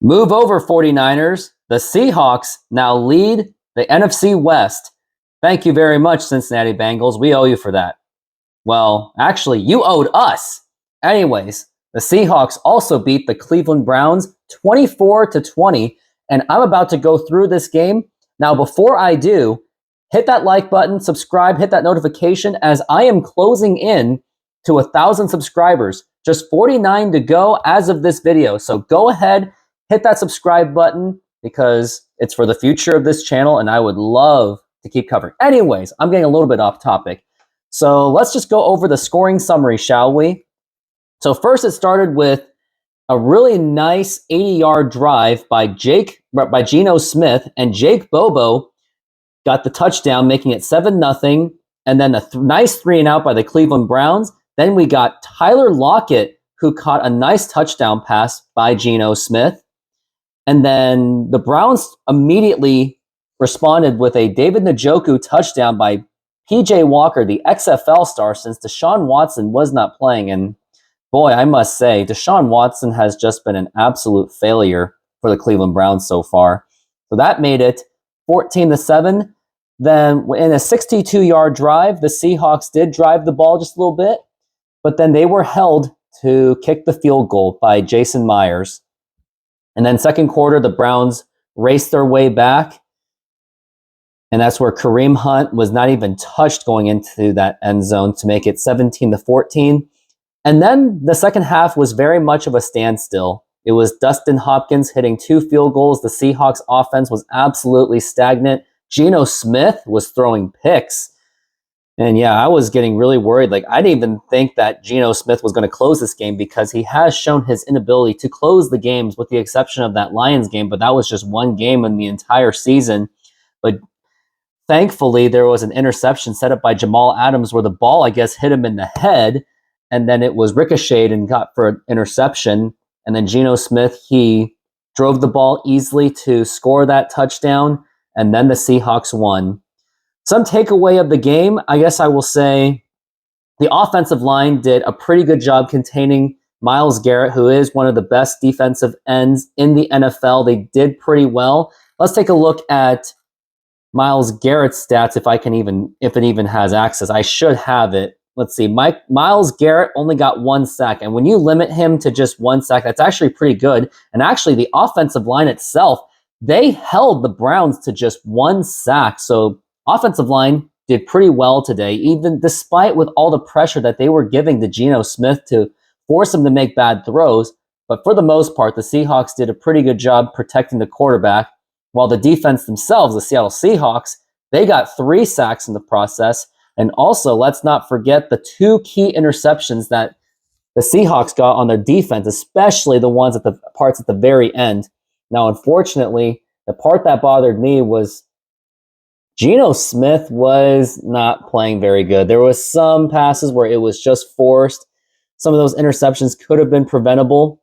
Move over, 49ers. The Seahawks now lead the NFC West. Thank you very much, Cincinnati Bengals. We owe you for that. Well, actually, you owed us. Anyways, the Seahawks also beat the Cleveland Browns 24-20, and I'm about to go through this game. Now, before I do, hit that like button, subscribe, hit that notification, as I am closing in to 1,000 subscribers. Just 49 to go as of this video. So go ahead, hit that subscribe button, because it's for the future of this channel, and I would love to keep covering. Anyways, I'm getting a little bit off topic. So let's just go over the scoring summary, shall we? So first, it started with a really nice 80-yard drive by Geno Smith, and Jake Bobo got the touchdown, making it 7-0, and then a nice 3-and-out by the Cleveland Browns. Then we got Tyler Lockett, who caught a nice touchdown pass by Geno Smith. And then the Browns immediately responded with a David Njoku touchdown by P.J. Walker, the XFL star, since Deshaun Watson was not playing. And boy, I must say, Deshaun Watson has just been an absolute failure for the Cleveland Browns so far. So that made it 14-7. Then in a 62-yard drive, the Seahawks did drive the ball just a little bit, but then they were held to kick the field goal by Jason Myers. And then second quarter, the Browns raced their way back, and that's where Kareem Hunt was not even touched going into that end zone to make it 17-14. And then the second half was very much of a standstill. It was Dustin Hopkins hitting 2 field goals. The Seahawks offense was absolutely stagnant. Geno Smith was throwing picks. And yeah, I was getting really worried. Like, I didn't even think that Geno Smith was going to close this game, because he has shown his inability to close the games, with the exception of that Lions game. But that was just one game in the entire season. But thankfully, there was an interception set up by Jamal Adams where the ball, I guess, hit him in the head, and then it was ricocheted and got for an interception. And then Geno Smith, he drove the ball easily to score that touchdown, and then the Seahawks won. Some takeaway of the game, I guess I will say the offensive line did a pretty good job containing Myles Garrett, who is one of the best defensive ends in the NFL. They did pretty well. Let's take a look at Myles Garrett's stats, if it even has access. I should have it. Let's see. Myles Garrett only got 1 sack, and when you limit him to just 1 sack, that's actually pretty good. And actually, the offensive line itself, they held the Browns to just 1 sack. So offensive line did pretty well today, even despite with all the pressure that they were giving to Geno Smith to force him to make bad throws. But for the most part, the Seahawks did a pretty good job protecting the quarterback, while the defense themselves, the Seattle Seahawks, they got 3 sacks in the process. And also, let's not forget the 2 key interceptions that the Seahawks got on their defense, especially the ones at the parts at the very end. Now, unfortunately, the part that bothered me was Geno Smith was not playing very good. There was some passes where it was just forced. Some of those interceptions could have been preventable.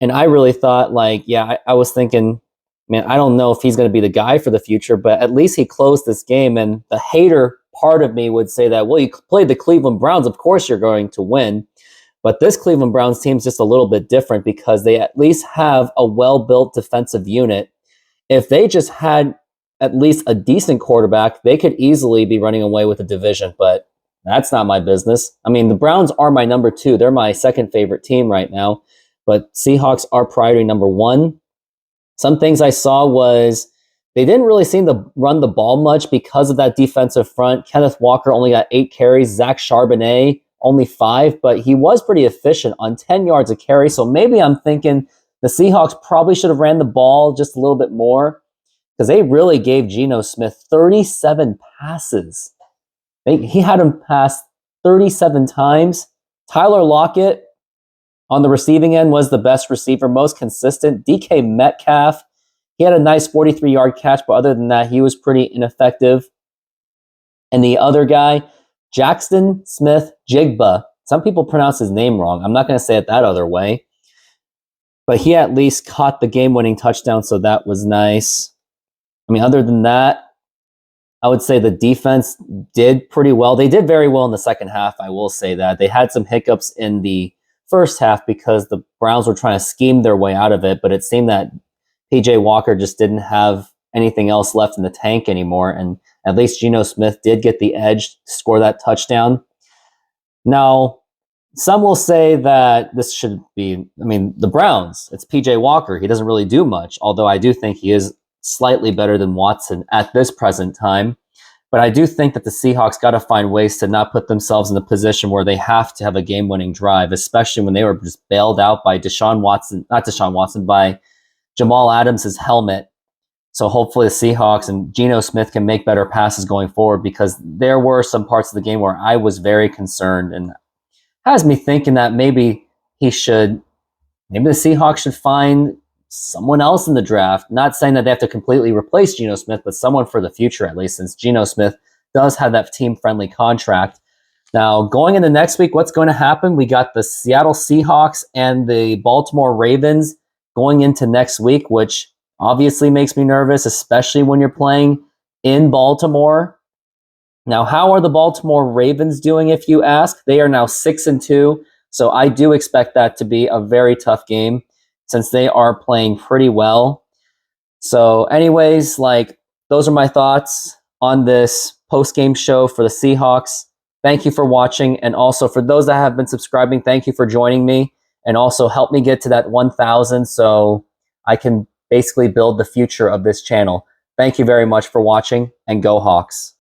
And I really thought, I was thinking, man, I don't know if he's going to be the guy for the future, but at least he closed this game. And the hater part of me would say that, well, you played the Cleveland Browns, of course you're going to win. But this Cleveland Browns team is just a little bit different, because they at least have a well-built defensive unit. If they just had at least a decent quarterback, they could easily be running away with the division, but that's not my business. I mean, the Browns are my number 2. They're my second favorite team right now, but Seahawks are priority number 1. Some things I saw was they didn't really seem to run the ball much because of that defensive front. Kenneth Walker only got 8 carries. Zach Charbonnet only 5, but he was pretty efficient on 10 yards a carry. So maybe I'm thinking the Seahawks probably should have ran the ball just a little bit more, because they really gave Geno Smith 37 passes. He had him pass 37 times. Tyler Lockett on the receiving end was the best receiver, most consistent. DK Metcalf, he had a nice 43-yard catch, but other than that, he was pretty ineffective. And the other guy, Jackson Smith-Jigba, some people pronounce his name wrong. I'm not going to say it that other way. But he at least caught the game-winning touchdown, so that was nice. I mean, other than that, I would say the defense did pretty well. They did very well in the second half, I will say that. They had some hiccups in the first half because the Browns were trying to scheme their way out of it, but it seemed that PJ Walker just didn't have anything else left in the tank anymore. And at least Geno Smith did get the edge to score that touchdown. Now, some will say that this should be, the Browns. It's PJ Walker. He doesn't really do much, although I do think he is slightly better than Watson at this present time. But I do think that the Seahawks got to find ways to not put themselves in a position where they have to have a game-winning drive, especially when they were just bailed out by by Jamal Adams' helmet. So hopefully the Seahawks and Geno Smith can make better passes going forward, because there were some parts of the game where I was very concerned, and has me thinking that maybe the Seahawks should find someone else in the draft. Not saying that they have to completely replace Geno Smith, but someone for the future at least, since Geno Smith does have that team-friendly contract. Now, going into next week, what's going to happen? We got the Seattle Seahawks and the Baltimore Ravens going into next week, which obviously makes me nervous, especially when you're playing in Baltimore. Now, how are the Baltimore Ravens doing, if you ask? They are now 6-2, so I do expect that to be a very tough game since they are playing pretty well. So anyways, those are my thoughts on this post-game show for the Seahawks. Thank you for watching, and also for those that have been subscribing, thank you for joining me, and also help me get to that 1,000 so I can basically build the future of this channel. Thank you very much for watching, and go Hawks.